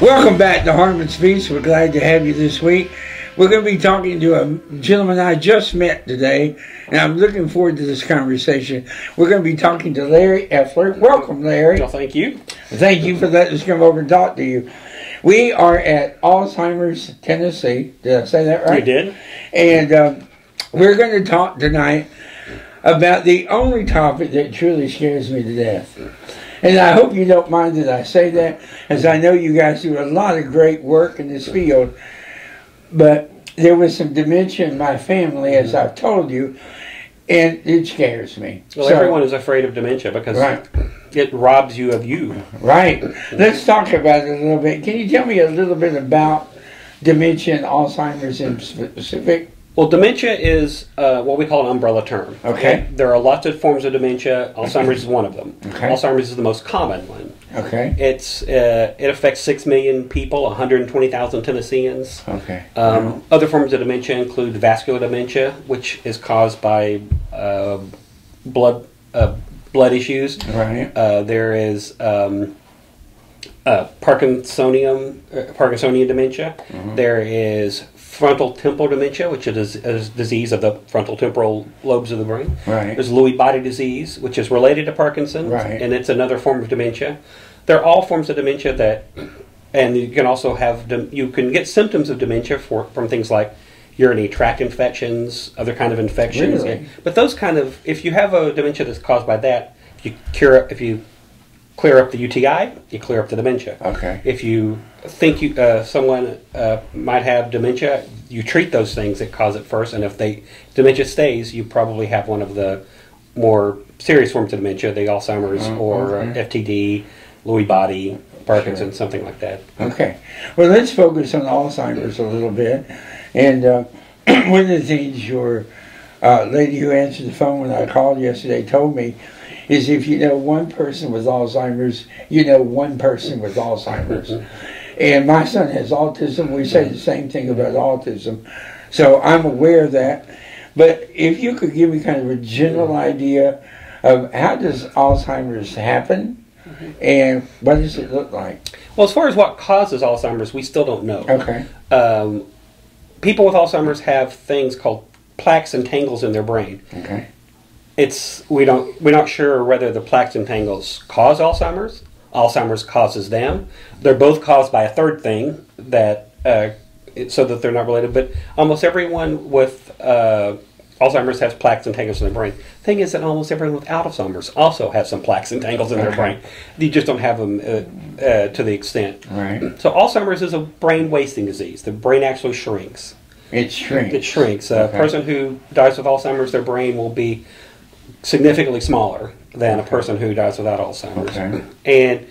Welcome back to Harmon Speaks. We're glad to have you this week. We're going to be talking to a gentleman I just met today, and I'm looking forward to this conversation. We're going to be talking to Larry Effler. Welcome, Larry. Well, thank you. Thank you for letting us come over and talk to you. We are at Alzheimer's, Tennessee. Did I say that right? You did. And we're going to talk tonight about the only topic that truly scares me to death. And I hope you don't mind that I say that, as I know you guys do a lot of great work in this field. But there was some dementia in my family, as I've told you, and it scares me. Well, everyone is afraid of dementia because it robs you of you. Right. Let's talk about it a little bit. Can you tell me a little bit about dementia and Alzheimer's in specific? Well, dementia is what we call an umbrella term. Okay. There are lots of forms of dementia. Alzheimer's is one of them. Okay. Alzheimer's is the most common one. Okay. It affects 6 million people, 120,000 Tennesseans. Okay. Other forms of dementia include vascular dementia, which is caused by blood issues. Right. There is Parkinsonian dementia. There is frontal temporal dementia, which is a disease of the frontal temporal lobes of the brain. Right. There's Lewy body disease, which is related to Parkinson's, and it's another form of dementia. They're all forms of dementia and you can also you can get symptoms of dementia from things like urinary tract infections, other kind of infections. Really? But those if you have a dementia that's caused by that, if you clear up the UTI, you clear up the dementia. Okay. If you think someone might have dementia, you treat those things that cause it first, and if dementia stays, you probably have one of the more serious forms of dementia, the Alzheimer's or FTD, Lewy body, Parkinson's, something like that. Okay. Well, let's focus on Alzheimer's a little bit. And one of the things your lady who answered the phone when I called yesterday told me is if you know one person with Alzheimer's, you know one person with Alzheimer's. And my son has autism. We say the same thing about autism. So I'm aware of that. But if you could give me kind of a general idea of how does Alzheimer's happen and what does it look like? Well, as far as what causes Alzheimer's, we still don't know. Okay. People with Alzheimer's have things called plaques and tangles in their brain. Okay. We're not sure whether the plaques and tangles cause Alzheimer's. Alzheimer's causes them. They're both caused by a third thing so that they're not related. But almost everyone with Alzheimer's has plaques and tangles in their brain. Thing is that almost everyone without Alzheimer's also has some plaques and tangles in their brain. You just don't have them to the extent. Right. So Alzheimer's is a brain wasting disease. The brain actually shrinks. It shrinks. It shrinks. A person who dies with Alzheimer's, their brain will be significantly smaller than a person who dies without Alzheimer's. And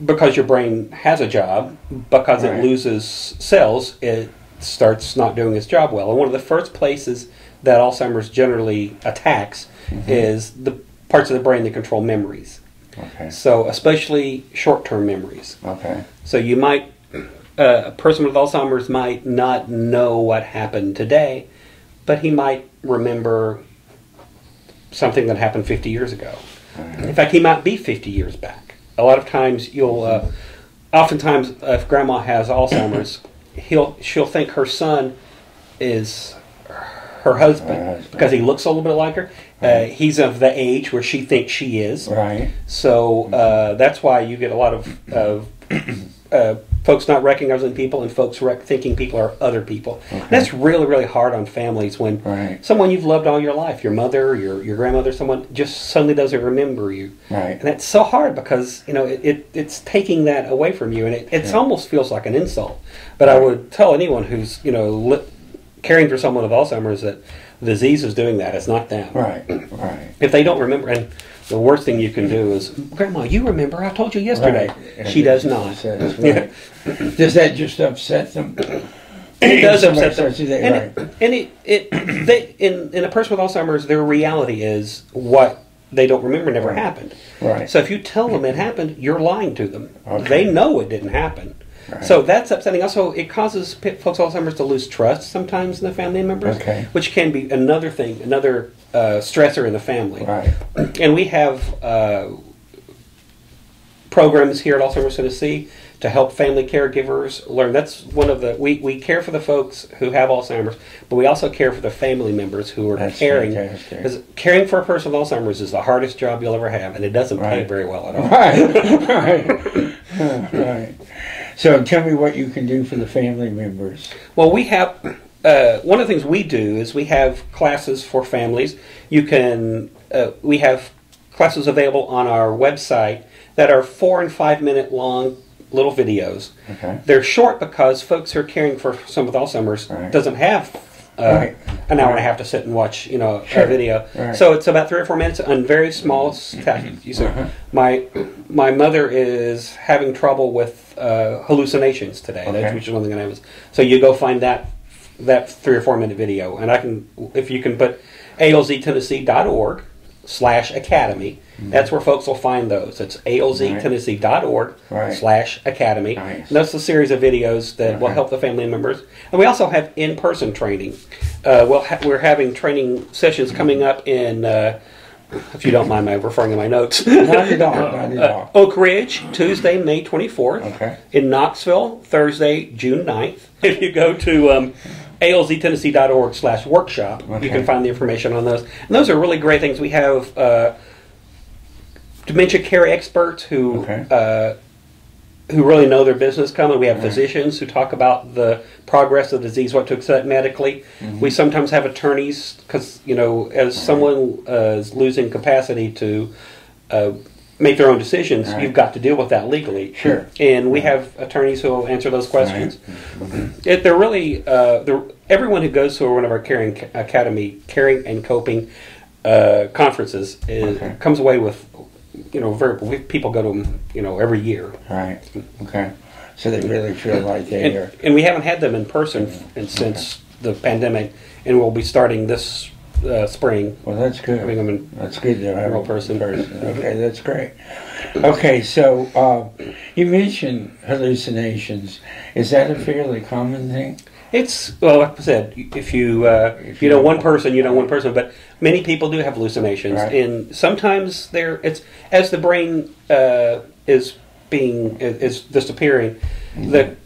because your brain has a job, because it loses cells, it starts not doing its job well. And one of the first places that Alzheimer's generally attacks is the parts of the brain that control memories. So especially short-term memories. So you might, a person with Alzheimer's might not know what happened today, but he might remember something that happened 50 years ago. In fact, he might be 50 years back. A lot of times oftentimes if grandma has Alzheimer's, she'll think her son is her husband because he looks a little bit like her. He's of the age where she thinks she is. So that's why you get a lot of folks not recognizing people and folks thinking people are other people. That's really, really hard on families when someone you've loved all your life, your mother, your grandmother, someone just suddenly doesn't remember you. And that's so hard because it's taking that away from you, and it almost feels like an insult. But I would tell anyone who's caring for someone with Alzheimer's that the disease is doing that. It's not them. If they don't remember, and the worst thing you can do is, Grandma, you remember I told you yesterday. She does not. Does that just upset them? It does upset them. In a person with Alzheimer's, their reality is what they don't remember never happened. So if you tell them it happened, you're lying to them. They know it didn't happen. So that's upsetting. Also, it causes folks with Alzheimer's to lose trust sometimes in the family members, which can be another thing, another stressor in the family. And we have programs here at Alzheimer's Tennessee to help family caregivers learn. That's one of the, we care for the folks who have Alzheimer's, but we also care for the family members who are caring. Because caring for a person with Alzheimer's is the hardest job you'll ever have, and it doesn't pay very well at all. Right. So tell me what you can do for the family members. Well, we have, one of the things we do is we have classes for families. You can, we have classes available on our website that are 4 and 5 minute long little videos. Okay. They're short because folks who are caring for someone with Alzheimer's doesn't have an hour and a half to sit and watch, a video. So it's about 3 or 4 minutes on very small tasks. You say, my mother is having trouble with hallucinations today, which is one thing that happens. So you go find that 3 or 4 minute video, and I can, if you can put alztennessee.org/academy. That's where folks will find those. It's alztennessee.org/academy. And that's a series of videos that will help the family members. And we also have in-person training. We're having training sessions coming up in, if you don't mind my referring to my notes. Not at all. Oak Ridge, Tuesday, May 24th. In Knoxville, Thursday, June 9th. If you go to alztennessee.org/workshop, you can find the information on those. And those are really great things. We have dementia care experts who really know their business coming. We have physicians who talk about the progress of the disease, what to expect medically. We sometimes have attorneys because, as someone is losing capacity to make their own decisions, you've got to deal with that legally. And we have attorneys who will answer those questions. They're really, everyone who goes to one of our Caring Academy, Caring and Coping conferences comes away with, people go to them, every year. So they really feel like they are. And we haven't had them in person since the pandemic, and we'll be starting this spring. Well, that's good. That's good to have a person. Okay, that's great. Okay, so you mentioned hallucinations. Is that a fairly common thing? It's, well, like I said, if you know one person, you know one person, but many people do have hallucinations, and sometimes it's as the brain is disappearing, the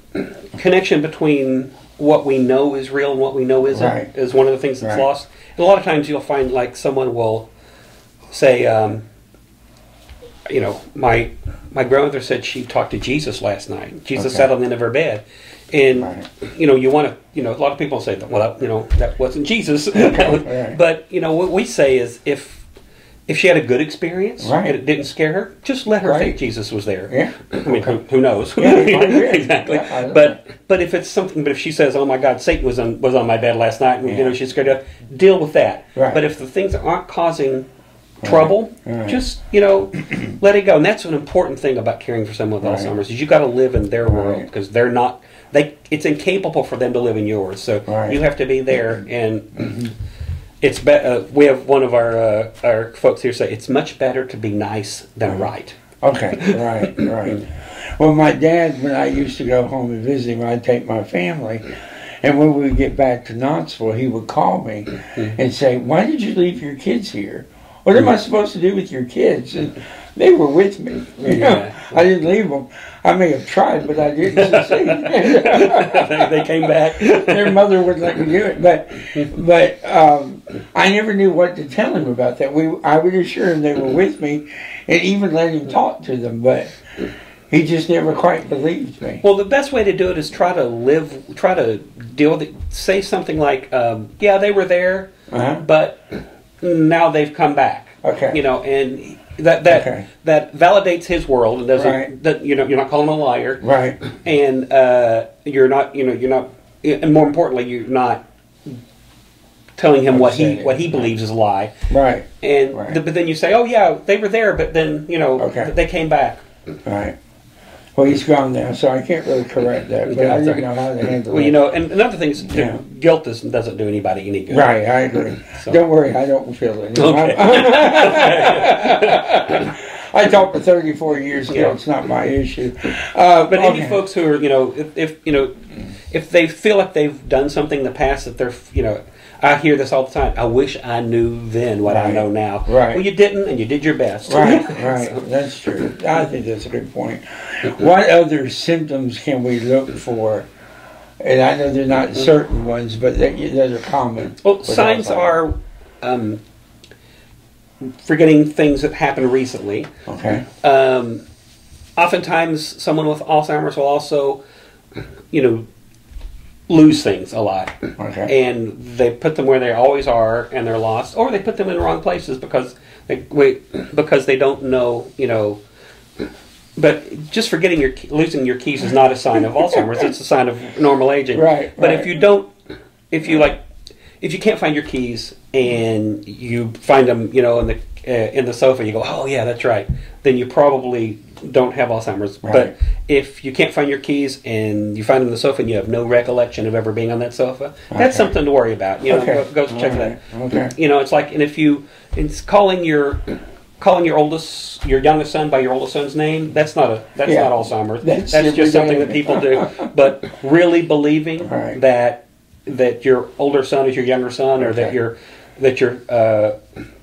connection between what we know is real and what we know isn't is one of the things that's lost. And a lot of times you'll find like someone will say, my grandmother said she talked to Jesus last night. Jesus sat on the end of her bed. And, you want to, a lot of people say, well, that wasn't Jesus. But, what we say is if she had a good experience and it didn't scare her, just let her think Jesus was there. I mean, who knows? Exactly. But if it's something, but if she says, oh my God, Satan was on my bed last night, and, she's scared to death, deal with that. But if the things aren't causing trouble, just let it go. And that's an important thing about caring for someone with Alzheimer's is you got to live in their world because they're not. It's incapable for them to live in yours. So you have to be there, and it's we have one of our folks here say it's much better to be nice than right. Right. Well, my dad, when I used to go home and visit him, I'd take my family. And when we would get back to Knoxville, he would call me and say, "Why did you leave your kids here? What am I supposed to do with your kids?" And they were with me. I didn't leave them. I may have tried, but I didn't succeed. They came back. Their mother wouldn't let me do it. But I never knew what to tell him about that. I would assure him they were with me and even let him talk to them, but he just never quite believed me. Well, the best way to do it is try to deal with it. Say something like, yeah, they were there, but now they've come back. And that validates his world and doesn't that you're not calling him a liar. And you're not and more importantly you're not telling him what he believes is a lie. But then you say, oh yeah, they were there, but then they came back. Well, he's gone now, so I can't really correct that. But I didn't know how to handle it. Well, and another thing is, guilt doesn't do anybody any good. I agree. So. Don't worry, I don't feel it. I taught for 34 years. Guilt's not my issue. But any folks who are, if they feel like they've done something in the past that they're, I hear this all the time. I wish I knew then what I know now. Right. Well, you didn't, and you did your best. Right, right. So. That's true. I think that's a good point. What other symptoms can we look for? And I know they're not certain ones, but that are common. Well, signs are forgetting things that happened recently. Okay. Oftentimes, someone with Alzheimer's will also, lose things a lot. Okay. And they put them where they always are, and they're lost, or they put them in the wrong places because they don't know, But just forgetting losing your keys is not a sign of Alzheimer's. It's a sign of normal aging. Right. But if you can't find your keys and you find them, in the sofa, you go, oh yeah, that's right. Then you probably don't have Alzheimer's. Right. But if you can't find your keys and you find them in the sofa and you have no recollection of ever being on that sofa, that's something to worry about. Go check that. Okay. It's like, and if it's calling your youngest son by your oldest son's name, that's not Alzheimer's. That's just something that people do. But really believing that your older son is your younger son, or that your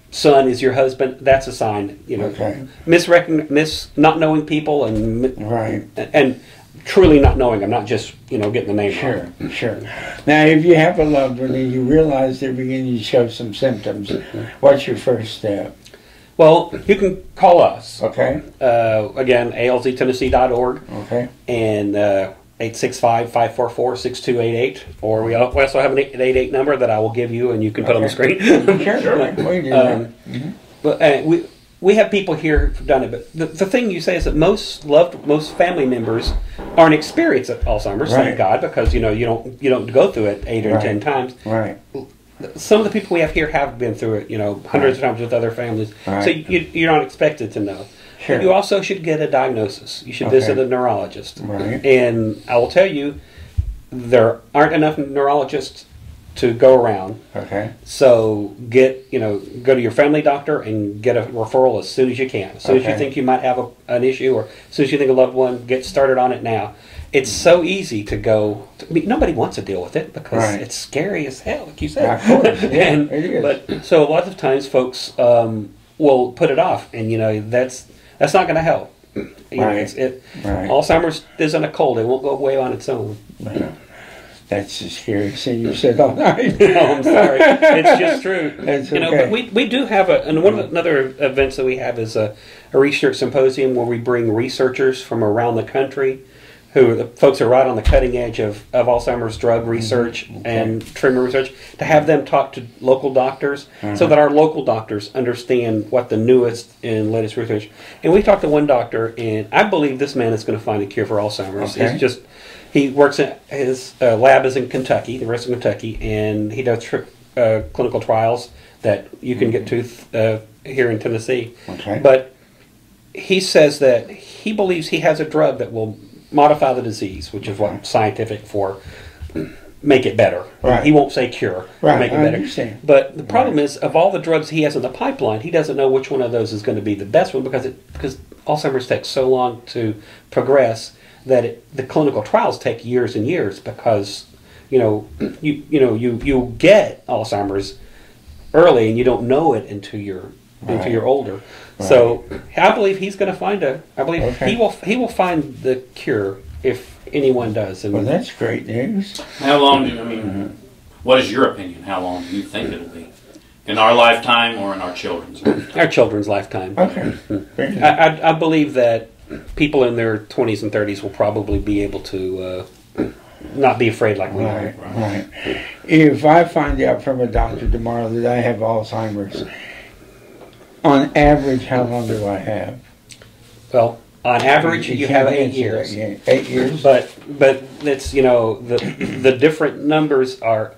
son is your husband, that's a sign. Not knowing people and truly not knowing them, not just getting the name wrong. Sure. Now, if you have a loved one and you realize they're beginning to show some symptoms, what's your first step? Well, you can call us. Okay. Again, alztennessee.org. Okay. And 865-544-6288. Or we also have an 888 number that I will give you, and you can put on the screen. Sure. We do that. But we have people here who've done it. But the thing you say is that most family members aren't experienced at Alzheimer's, thank God, because you don't go through it 8 or 10 times. Right. Some of the people we have here have been through it, hundreds of times with other families. Right. So you're not expected to know. Sure. But you also should get a diagnosis. You should visit a neurologist. Right. And I will tell you, there aren't enough neurologists to go around. Okay. So go to your family doctor and get a referral as soon as you can. As soon as you think you might have an issue, or as soon as you think a loved one, get started on it now. It's so easy to go. Nobody wants to deal with it because it's scary as hell, like you said. Yeah, of course. Yeah, it is. But so a lot of times, folks will put it off, and that's not going to help. Alzheimer's isn't a cold; it won't go away on its own. Right. That's the scariest thing you've said all night. No, I'm sorry. It's just true. That's okay. But we do have another events that we have is a research symposium where we bring researchers from around the country. The folks are right on the cutting edge of Alzheimer's drug research and treatment research, to have them talk to local doctors so that our local doctors understand what the newest and latest research. And we talked to one doctor, and I believe this man is going to find a cure for Alzheimer's. Okay. He works at his lab is in Kentucky, the rest of Kentucky, and he does clinical trials that you can get to here in Tennessee. Okay. But he says that he believes he has a drug that will modify the disease, which is what scientific for make it better. Right. He won't say cure. Right. Make it I better. understand. But the problem is, of all the drugs he has in the pipeline, he doesn't know which one of those is going to be the best one because Alzheimer's takes so long to progress that the clinical trials take years and years because you get Alzheimer's early and you don't know it until you're older. Right. So I believe he's going to find he will find the cure if anyone does. And well, that's great news. How long what is your opinion? How long do you think it'll be? In our lifetime or in our children's lifetime? Our children's lifetime. Okay. I believe that people in their 20s and 30s will probably be able to not be afraid like we are. Right. If I find out from a doctor tomorrow that I have Alzheimer's, on average, how long do I have? Well, on average, you have 8 years. 8 years. But it's the different numbers are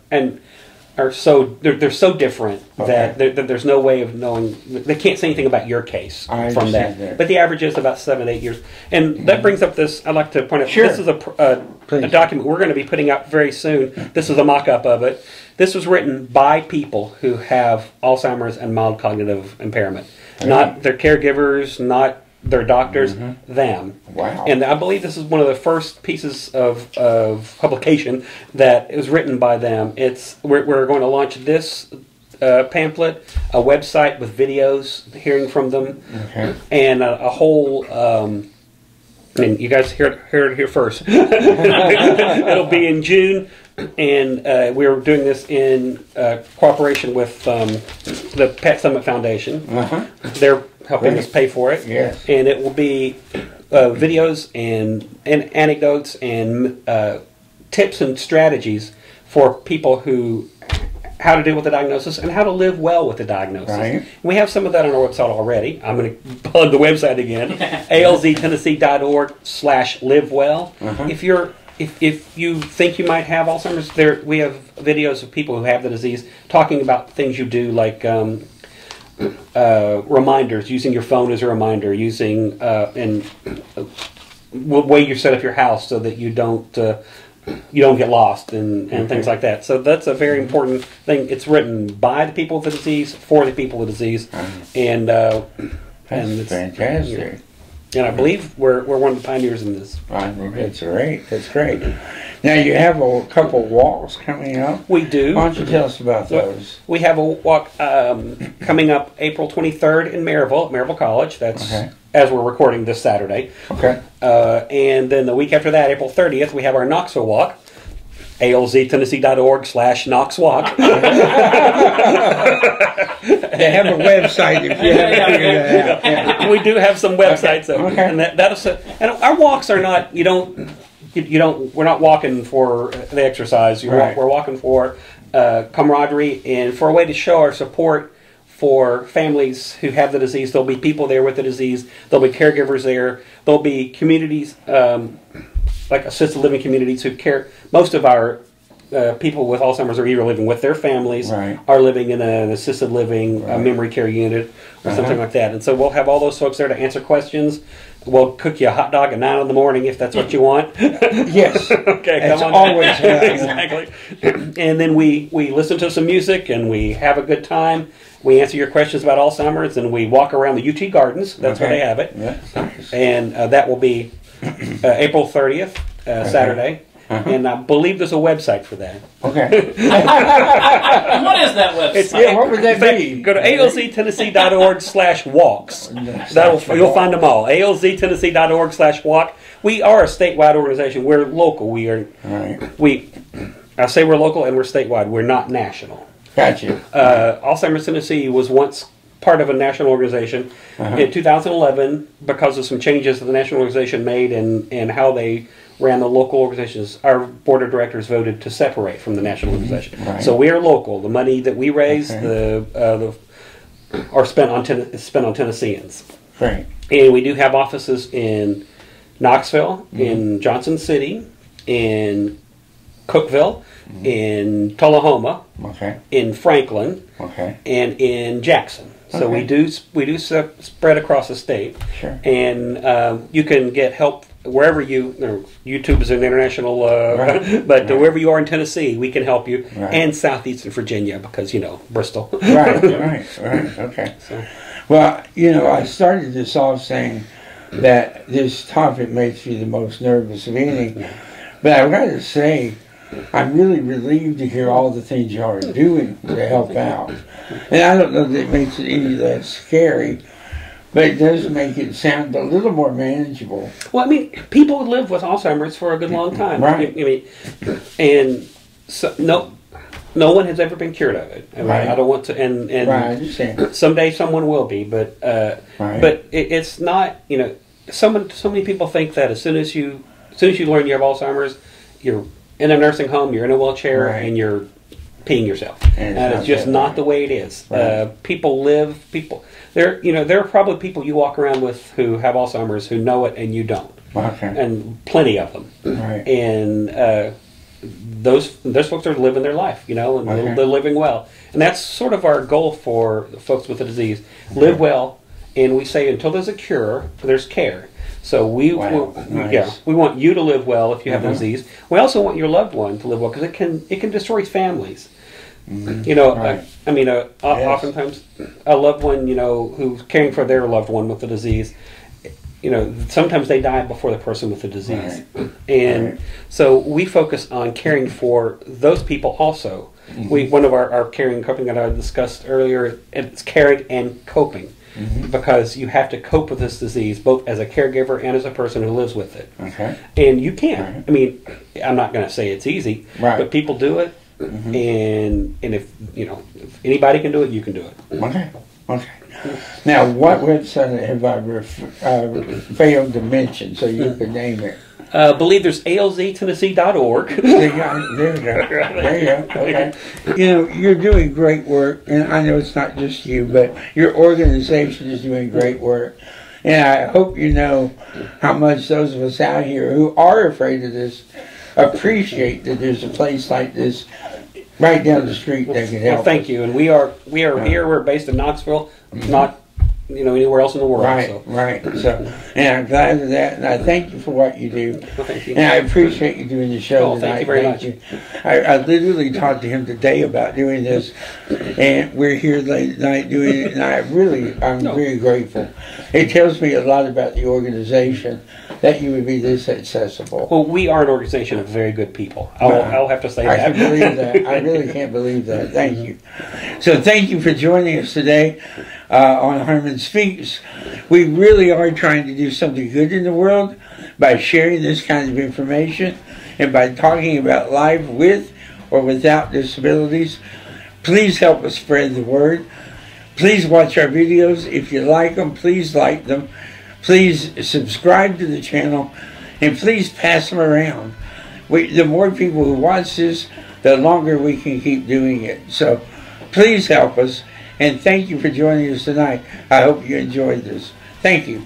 so they're so different that there's no way of knowing. They can't say anything about your case from that. But the average is about 7 to 8 years, and that brings up this. I'd like to point out. This is a document we're going to be putting out very soon. This is a mock-up of it. This was written by people who have Alzheimer's and mild cognitive impairment, not their caregivers, not their doctors, them. Wow. And I believe this is one of the first pieces of publication that was written by them. We're going to launch this pamphlet, a website with videos, hearing from them, and a whole... and you guys heard it here first. It'll be in June, and we're doing this in cooperation with the Pat Summit Foundation. They're helping us pay for it. Yes. And it will be videos and anecdotes and tips and strategies for people who how to deal with the diagnosis and how to live well with the diagnosis. Right. We have some of that on our website already. I'm going to plug the website again, alztennessee.org/livewell. If you think you might have Alzheimer's, we have videos of people who have the disease talking about things you do, like reminders, using your phone as a reminder, using and way you set up your house so that you don't get lost and things like that. So that's a very important thing. It's written by the people with the disease, for the people with the disease, and that's fantastic. And I believe we're one of the pioneers in this. That's great. That's great. Now you have a couple walks coming up. We do. Why don't you tell us about those? We have a walk coming up April 23rd in Maryville, at Maryville College. That's as we're recording this Saturday. Okay. And then the week after that, April 30th, we have our Knoxville walk. alztennessee.org/knoxwalk. They have a website if you haven't figured that out. Yeah. We do have some websites, and and our walks are not. We're not walking for the exercise. We're walking for camaraderie and for a way to show our support for families who have the disease. There'll be people there with the disease. There'll be caregivers there. There'll be communities, like assisted living communities who care. Most of our people with Alzheimer's are either living with their families, are living in an assisted living memory care unit or something like that. And so we'll have all those folks there to answer questions. We'll cook you a hot dog at 9 in the morning if that's what you want. Yes. Okay, it's come on. Always exactly. And then we listen to some music and we have a good time. We answer your questions about Alzheimer's and we walk around the UT Gardens. That's where they have it. Nice. And that will be April 30th, Saturday. And I believe there's a website for that. What is that website? What would that be? Go to alztennessee.org/walks. You'll find them all. alztennessee.org/walk. We are a statewide organization. We're local. I say we're local and we're statewide. We're not national. Gotcha. Alzheimer's Tennessee was once part of a national organization. In 2011, because of some changes that the national organization made and how they ran the local organizations, our board of directors voted to separate from the national organization. So we are local. The money that we raise are spent on Tennesseans. Right. And we do have offices in Knoxville, in Johnson City, in Cookeville, in Tullahoma, in Franklin, and in Jackson. So we do spread across the state, and you can get help wherever YouTube is an international, but wherever you are in Tennessee, we can help you, and southeastern Virginia because Bristol. Right. Okay. So. Well, I started this off saying that this topic makes me the most nervous of anything, but I've got to say, I'm really relieved to hear all the things you are doing to help out. And I don't know that it makes it any less scary, but it does make it sound a little more manageable. Well, people live with Alzheimer's for a good long time. And so, no one has ever been cured of it. I don't want to, and I understand. Someday someone will be, but it's not. So many people think that as soon as you learn you have Alzheimer's, you're in a nursing home, you're in a wheelchair, and you're peeing yourself. And it's just not the way it is. People live. There are probably people you walk around with who have Alzheimer's who know it and you don't. And plenty of them. And those folks are living their life, and they're living well. And that's sort of our goal for the folks with the disease. Live well, and we say until there's a cure, there's care. So we want you to live well if you have the disease. We also want your loved one to live well because it can destroy families. Oftentimes a loved one, who's caring for their loved one with the disease, sometimes they die before the person with the disease. Right. And Right. so we focus on caring for those people also. Mm-hmm. One of our caring and coping that I discussed earlier, it's caring and coping. Mm-hmm. Because you have to cope with this disease both as a caregiver and as a person who lives with it. Okay. And you can. Right. I mean, I'm not going to say it's easy, Right. but people do it. Mm-hmm. And if if anybody can do it, you can do it. Okay. Okay. Now, what website have I failed to mention so you could name it? I believe there's alztennessee.org. There you go. There you go. Okay. You're doing great work, and I know it's not just you, but your organization is doing great work. And I hope you know how much those of us out here who are afraid of this appreciate that there's a place like this right down the street that can help. Well, thank you. And we are here. We're based in Knoxville, not anywhere else in the world. Right, so. right. So, and I'm glad of that, and I thank you for what you do. Well, thank you. And I appreciate you doing the show Thank tonight. you very much. You. I literally talked to him today about doing this, and we're here late at night doing it, and I'm very grateful. It tells me a lot about the organization that you would be this accessible. Well, we are an organization of very good people. I'll have to say I that. can believe that. I really can't believe that. Thank you. So thank you for joining us today on Harmon Speaks. We really are trying to do something good in the world by sharing this kind of information and by talking about life with or without disabilities. Please help us spread the word. Please watch our videos. If you like them, please like them. Please subscribe to the channel, and please pass them around. The more people who watch this, the longer we can keep doing it. So please help us, and thank you for joining us tonight. I hope you enjoyed this. Thank you.